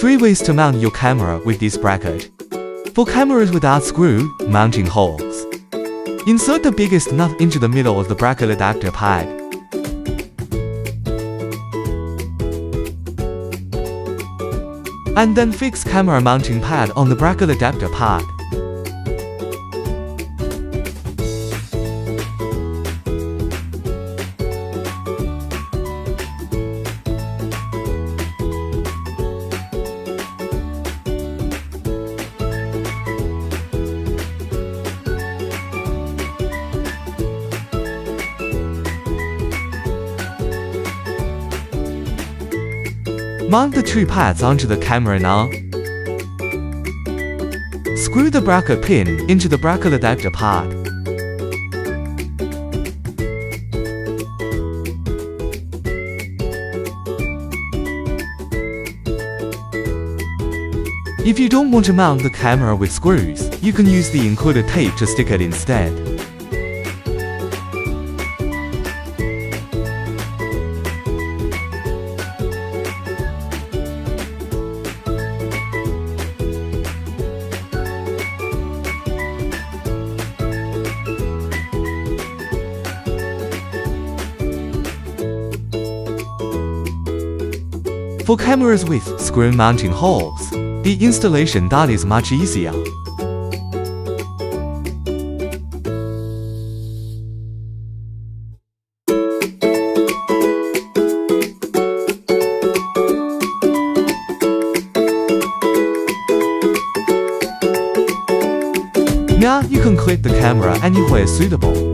3 ways to mount your camera with this bracket. For cameras without screw mounting holes, insert the biggest nut into the middle of the bracket adapter pad. And then fix camera mounting pad on the bracket adapter pad. Mount the 2 pads onto the camera now. Screw the bracket pin into the bracket adapter pad. If you don't want to mount the camera with screws, you can use the included tape to stick it instead. For cameras with screw mounting holes, the installation that is much easier. Now you can clip the camera anywhere suitable.